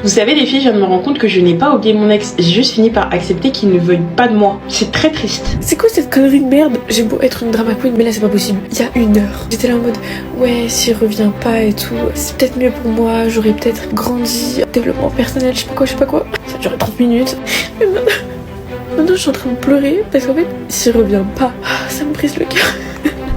Vous savez les filles, je viens de me rendre compte que je n'ai pas oublié mon ex. J'ai juste fini par accepter qu'il ne veuille pas de moi. C'est très triste. C'est quoi cette connerie de merde? J'ai beau être une drama queen, mais là c'est pas possible. Il y a 1 heure, j'étais là en mode ouais, s'il revient pas et tout, c'est peut-être mieux pour moi, j'aurais peut-être grandi, développement personnel, je sais pas quoi. Ça a duré 30 minutes. Mais maintenant je suis en train de pleurer parce qu'en fait, s'il revient pas, ça me brise le cœur.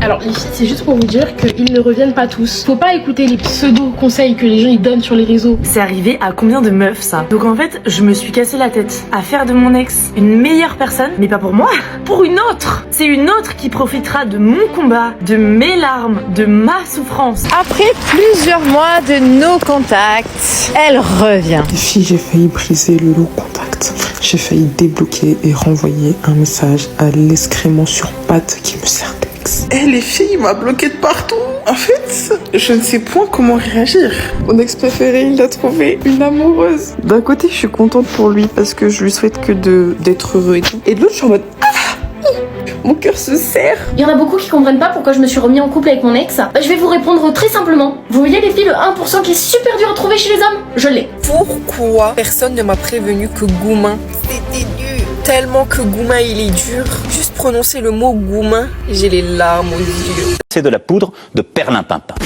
Alors les filles, c'est juste pour vous dire qu'ils ne reviennent pas tous. Faut pas écouter les pseudo-conseils que les gens ils donnent sur les réseaux. C'est arrivé à combien de meufs ça? Donc en fait, je me suis cassé la tête à faire de mon ex une meilleure personne, mais pas pour moi, pour une autre. C'est une autre qui profitera de mon combat, de mes larmes, de ma souffrance. Après plusieurs mois de no contact, elle revient. Les filles, j'ai failli briser le no contact. J'ai failli débloquer et renvoyer un message à l'excrément sur pattes qui me sert d'ex. Les filles, il m'a bloqué de partout. En fait, je ne sais point comment réagir. Mon ex préféré, il a trouvé une amoureuse. D'un côté, je suis contente pour lui parce que je lui souhaite que d'être heureux et tout. Et de l'autre, je suis en mode mon cœur se serre. Il y en a beaucoup qui comprennent pas pourquoi je me suis remis en couple avec mon ex. Je vais vous répondre très simplement. Vous voyez les filles, le 1% qui est super dur à trouver chez les hommes? Je l'ai. Pourquoi personne ne m'a prévenu que Goumin, c'était dur? Tellement que Goumin il est dur. Juste prononcer le mot Goumin, j'ai les larmes aux yeux. C'est de la poudre de perlimpinpin.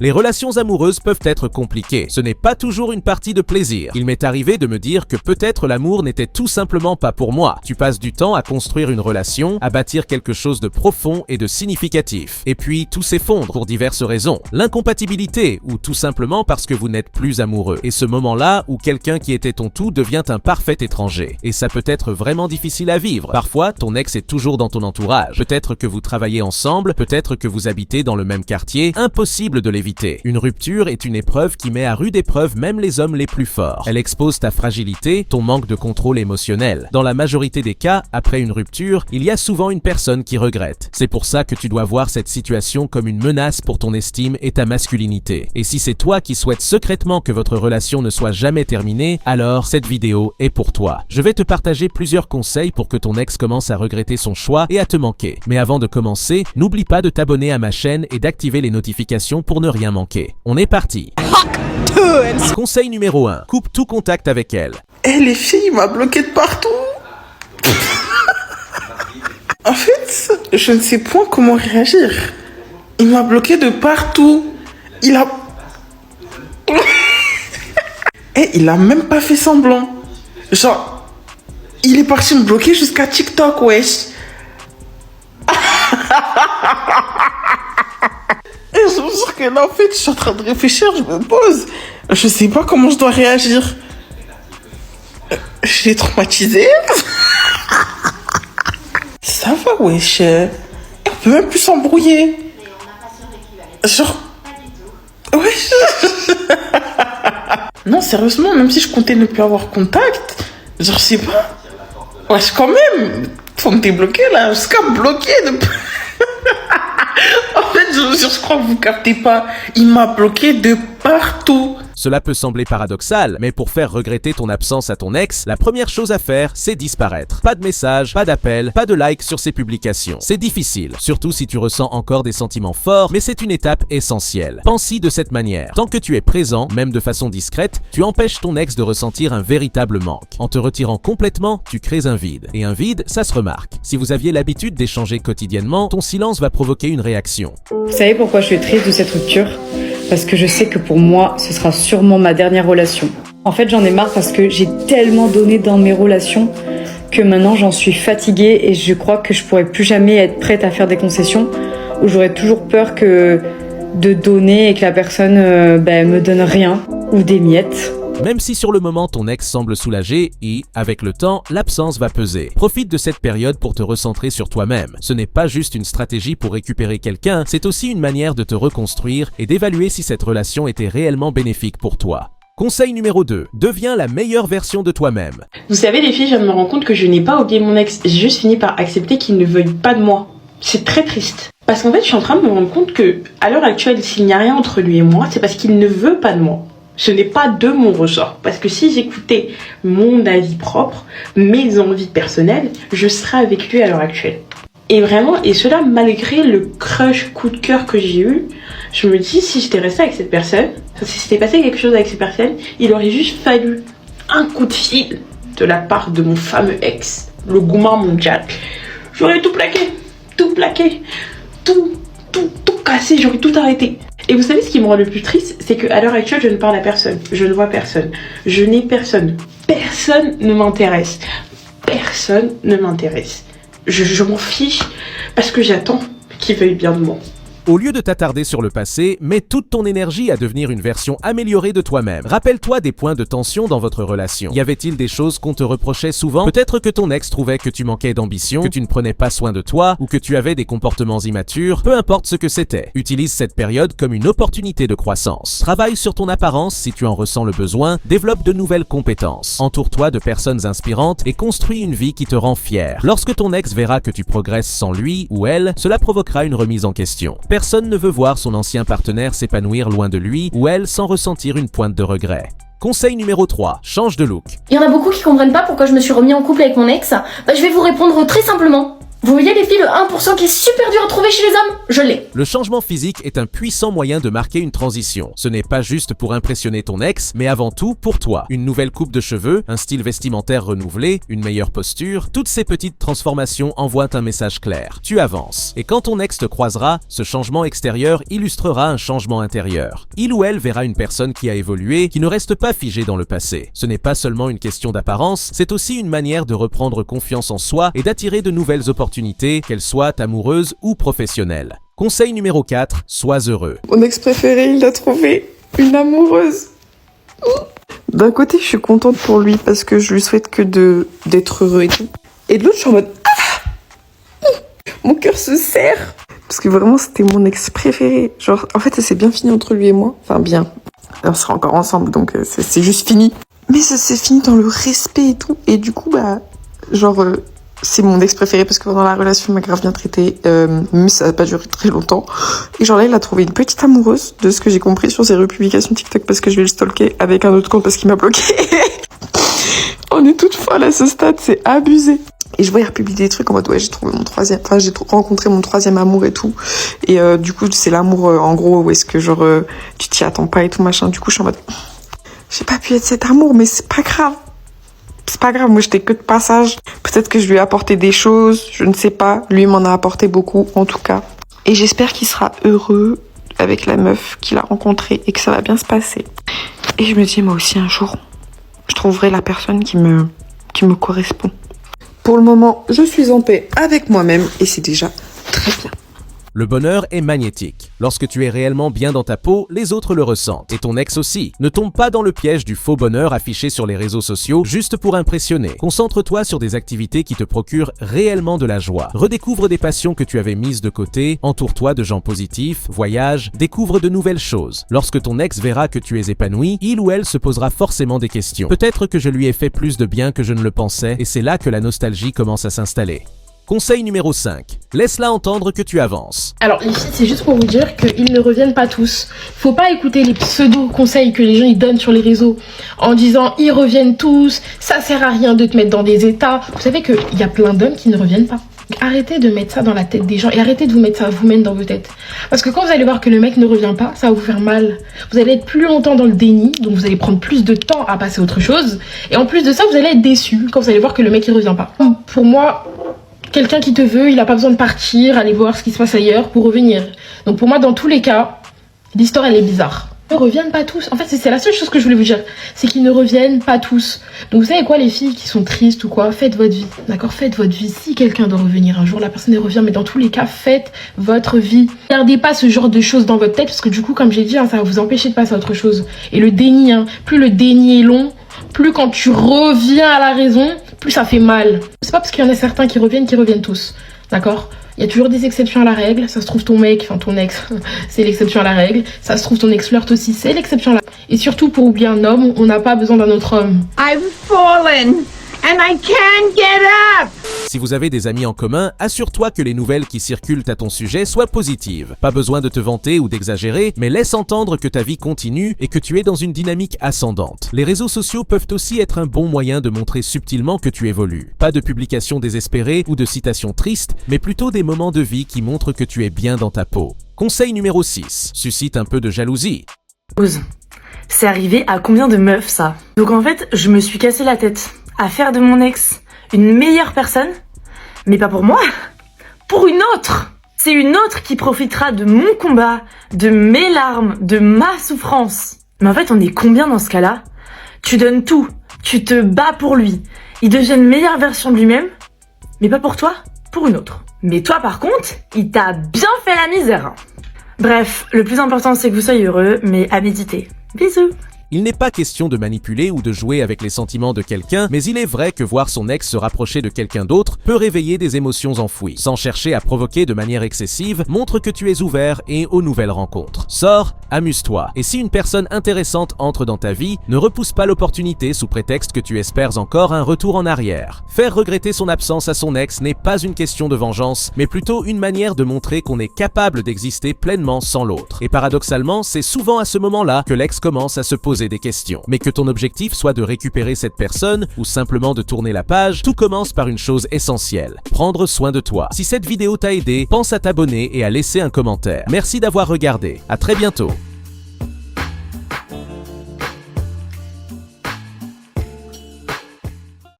Les relations amoureuses peuvent être compliquées. Ce n'est pas toujours une partie de plaisir. Il m'est arrivé de me dire que peut-être l'amour n'était tout simplement pas pour moi. Tu passes du temps à construire une relation, à bâtir quelque chose de profond et de significatif. Et puis tout s'effondre pour diverses raisons. L'incompatibilité, ou tout simplement parce que vous n'êtes plus amoureux. Et ce moment-là où quelqu'un qui était ton tout devient un parfait étranger. Et ça peut être vraiment difficile à vivre. Parfois, ton ex est toujours dans ton entourage. Peut-être que vous travaillez ensemble, peut-être que vous habitez dans le même quartier. Impossible de l'éviter. Une rupture est une épreuve qui met à rude épreuve même les hommes les plus forts. Elle expose ta fragilité, ton manque de contrôle émotionnel. Dans la majorité des cas, après une rupture, il y a souvent une personne qui regrette. C'est pour ça que tu dois voir cette situation comme une menace pour ton estime et ta masculinité. Et si c'est toi qui souhaites secrètement que votre relation ne soit jamais terminée, alors cette vidéo est pour toi. Je vais te partager plusieurs conseils pour que ton ex commence à regretter son choix et à te manquer. Mais avant de commencer, n'oublie pas de t'abonner à ma chaîne et d'activer les notifications pour ne rien manquer. On est parti. Conseil numéro 1. Coupe tout contact avec elle. Les filles, il m'a bloqué de partout. En fait, je ne sais point comment réagir. Il m'a bloqué de partout. Il a même pas fait semblant. Genre, il est parti me bloquer jusqu'à TikTok, wesh. Et je me dis que là, en fait, je suis en train de réfléchir, je me pose. Je sais pas comment je dois réagir. Je l'ai traumatisé. Ça va, wesh. On peut même plus s'embrouiller. Genre... Wesh. Non, sérieusement, même si je comptais ne plus avoir contact, genre, je sais pas. Wesh, quand même. Faut me débloquer, là. Jusqu'à me bloquer de... En fait, je crois que vous captez pas. Il m'a bloqué de partout. Cela peut sembler paradoxal, mais pour faire regretter ton absence à ton ex, la première chose à faire, c'est disparaître. Pas de messages, pas d'appels, pas de likes sur ses publications. C'est difficile, surtout si tu ressens encore des sentiments forts, mais c'est une étape essentielle. Pense-y de cette manière. Tant que tu es présent, même de façon discrète, tu empêches ton ex de ressentir un véritable manque. En te retirant complètement, tu crées un vide. Et un vide, ça se remarque. Si vous aviez l'habitude d'échanger quotidiennement, ton silence va provoquer une réaction. Vous savez pourquoi je suis triste de cette rupture ? Parce que je sais que pour moi, ce sera sûrement ma dernière relation. En fait, j'en ai marre parce que j'ai tellement donné dans mes relations que maintenant j'en suis fatiguée et je crois que je pourrais plus jamais être prête à faire des concessions où j'aurais toujours peur de donner et que la personne me donne rien ou des miettes. Même si sur le moment ton ex semble soulagé et, avec le temps, l'absence va peser. Profite de cette période pour te recentrer sur toi-même. Ce n'est pas juste une stratégie pour récupérer quelqu'un, c'est aussi une manière de te reconstruire et d'évaluer si cette relation était réellement bénéfique pour toi. Conseil numéro 2. Deviens la meilleure version de toi-même. Vous savez les filles, je viens de me rendre compte que je n'ai pas oublié mon ex. J'ai juste fini par accepter qu'il ne veuille pas de moi. C'est très triste. Parce qu'en fait, je suis en train de me rendre compte que, à l'heure actuelle, s'il n'y a rien entre lui et moi, c'est parce qu'il ne veut pas de moi. Ce n'est pas de mon ressort. Parce que si j'écoutais mon avis propre, mes envies personnelles, je serais avec lui à l'heure actuelle. Et vraiment, et cela malgré le crush coup de cœur que j'ai eu, je me dis si j'étais restée avec cette personne, si s'était passé quelque chose avec cette personne, il aurait juste fallu un coup de fil de la part de mon fameux ex, le gourmand mondial. J'aurais tout plaqué, tout cassé, j'aurais tout arrêté. Et vous savez ce qui me rend le plus triste, c'est qu'à l'heure actuelle, je ne parle à personne, je ne vois personne, je n'ai personne, personne ne m'intéresse, je m'en fiche parce que j'attends qu'il veuille bien de moi. Au lieu de t'attarder sur le passé, mets toute ton énergie à devenir une version améliorée de toi-même. Rappelle-toi des points de tension dans votre relation. Y avait-il des choses qu'on te reprochait souvent? Peut-être que ton ex trouvait que tu manquais d'ambition, que tu ne prenais pas soin de toi, ou que tu avais des comportements immatures, peu importe ce que c'était. Utilise cette période comme une opportunité de croissance. Travaille sur ton apparence si tu en ressens le besoin, développe de nouvelles compétences. Entoure-toi de personnes inspirantes et construis une vie qui te rend fier. Lorsque ton ex verra que tu progresses sans lui ou elle, cela provoquera une remise en question. Personne ne veut voir son ancien partenaire s'épanouir loin de lui ou elle sans ressentir une pointe de regret. Conseil numéro 3, change de look. Il y en a beaucoup qui comprennent pas pourquoi je me suis remis en couple avec mon ex. Je vais vous répondre très simplement. Vous voyez les filles, le 1% qui est super dur à trouver chez les hommes? Je l'ai. Le changement physique est un puissant moyen de marquer une transition. Ce n'est pas juste pour impressionner ton ex, mais avant tout pour toi. Une nouvelle coupe de cheveux, un style vestimentaire renouvelé, une meilleure posture, toutes ces petites transformations envoient un message clair. Tu avances. Et quand ton ex te croisera, ce changement extérieur illustrera un changement intérieur. Il ou elle verra une personne qui a évolué, qui ne reste pas figée dans le passé. Ce n'est pas seulement une question d'apparence, c'est aussi une manière de reprendre confiance en soi et d'attirer de nouvelles opportunités, qu'elles soient amoureuses ou professionnelles. Conseil numéro 4, sois heureux. Mon ex préféré, il a trouvé une amoureuse. D'un côté, je suis contente pour lui parce que je lui souhaite que d'être heureux et tout. Et de l'autre, je suis en mode mon cœur se serre. Parce que vraiment, c'était mon ex préféré. Genre, en fait, ça s'est bien fini entre lui et moi. Enfin, bien. On sera encore ensemble, donc c'est juste fini. Mais ça s'est fini dans le respect et tout. Et du coup, c'est mon ex préféré parce que pendant la relation, il m'a grave bien traité, mais ça n'a pas duré très longtemps. Et genre là, il a trouvé une petite amoureuse, de ce que j'ai compris sur ses republications TikTok, parce que je vais le stalker avec un autre compte parce qu'il m'a bloqué. On est toutes folles à ce stade, c'est abusé. Et je voyais republier des trucs en mode, ouais, j'ai rencontré mon troisième amour et tout. Et du coup, c'est l'amour, en gros, où est-ce que genre, tu t'y attends pas et tout, machin. Du coup, je suis en mode, j'ai pas pu être cet amour, mais c'est pas grave. C'est pas grave, moi j'étais que de passage. Peut-être que je lui ai apporté des choses, je ne sais pas. Lui m'en a apporté beaucoup, en tout cas. Et j'espère qu'il sera heureux avec la meuf qu'il a rencontrée et que ça va bien se passer. Et je me dis, moi aussi, un jour, je trouverai la personne qui me correspond. Pour le moment, je suis en paix avec moi-même et c'est déjà très bien. Le bonheur est magnétique. Lorsque tu es réellement bien dans ta peau, les autres le ressentent. Et ton ex aussi. Ne tombe pas dans le piège du faux bonheur affiché sur les réseaux sociaux juste pour impressionner. Concentre-toi sur des activités qui te procurent réellement de la joie. Redécouvre des passions que tu avais mises de côté, entoure-toi de gens positifs, voyage, découvre de nouvelles choses. Lorsque ton ex verra que tu es épanoui, il ou elle se posera forcément des questions. Peut-être que je lui ai fait plus de bien que je ne le pensais, et c'est là que la nostalgie commence à s'installer. Conseil numéro 5. Laisse-la entendre que tu avances. Alors les filles, c'est juste pour vous dire qu'ils ne reviennent pas tous. Faut pas écouter les pseudo-conseils que les gens ils donnent sur les réseaux en disant ils reviennent tous, ça sert à rien de te mettre dans des états. Vous savez qu'il y a plein d'hommes qui ne reviennent pas. Arrêtez de mettre ça dans la tête des gens et arrêtez de vous mettre ça vous-même dans vos têtes. Parce que quand vous allez voir que le mec ne revient pas, ça va vous faire mal. Vous allez être plus longtemps dans le déni, donc vous allez prendre plus de temps à passer à autre chose. Et en plus de ça, vous allez être déçu quand vous allez voir que le mec il revient pas. Pour moi, quelqu'un qui te veut, il a pas besoin de partir, aller voir ce qui se passe ailleurs pour revenir. Donc pour moi, dans tous les cas, l'histoire elle est bizarre. Ils ne reviennent pas tous. En fait, c'est la seule chose que je voulais vous dire. C'est qu'ils ne reviennent pas tous. Donc vous savez quoi, les filles qui sont tristes ou quoi, faites votre vie. D'accord, faites votre vie. Si quelqu'un doit revenir un jour, la personne elle revient. Mais dans tous les cas, faites votre vie. Gardez pas ce genre de choses dans votre tête. Parce que du coup, comme j'ai dit, ça va vous empêcher de passer à autre chose. Et le déni, plus le déni est long, plus quand tu reviens à la raison, plus ça fait mal. C'est pas parce qu'il y en a certains qui reviennent tous. D'accord ? Il y a toujours des exceptions à la règle. Ça se trouve ton mec, enfin ton ex, c'est l'exception à la règle. Ça se trouve ton ex-flirt aussi, c'est l'exception à la règle. Et surtout, pour oublier un homme, on n'a pas besoin d'un autre homme. I've fallen and I can't get up. Si vous avez des amis en commun, assure-toi que les nouvelles qui circulent à ton sujet soient positives. Pas besoin de te vanter ou d'exagérer, mais laisse entendre que ta vie continue et que tu es dans une dynamique ascendante. Les réseaux sociaux peuvent aussi être un bon moyen de montrer subtilement que tu évolues. Pas de publications désespérées ou de citations tristes, mais plutôt des moments de vie qui montrent que tu es bien dans ta peau. Conseil numéro 6. Suscite un peu de jalousie. C'est arrivé à combien de meufs ça? Donc en fait, je me suis cassé la tête à faire de mon ex une meilleure personne, mais pas pour moi, pour une autre. C'est une autre qui profitera de mon combat, de mes larmes, de ma souffrance. Mais en fait, on est combien dans ce cas-là? Tu donnes tout, tu te bats pour lui, il devient une meilleure version de lui-même, mais pas pour toi, pour une autre. Mais toi par contre, il t'a bien fait la misère. Bref, le plus important c'est que vous soyez heureux, mais à méditer. Bisous. Il n'est pas question de manipuler ou de jouer avec les sentiments de quelqu'un, mais il est vrai que voir son ex se rapprocher de quelqu'un d'autre peut réveiller des émotions enfouies. Sans chercher à provoquer de manière excessive, montre que tu es ouvert et aux nouvelles rencontres. Sors, amuse-toi. Et si une personne intéressante entre dans ta vie, ne repousse pas l'opportunité sous prétexte que tu espères encore un retour en arrière. Faire regretter son absence à son ex n'est pas une question de vengeance, mais plutôt une manière de montrer qu'on est capable d'exister pleinement sans l'autre. Et paradoxalement, c'est souvent à ce moment-là que l'ex commence à se poser des questions. Mais que ton objectif soit de récupérer cette personne ou simplement de tourner la page, tout commence par une chose essentielle: prendre soin de toi. Si cette vidéo t'a aidé, pense à t'abonner et à laisser un commentaire. Merci d'avoir regardé. À très bientôt.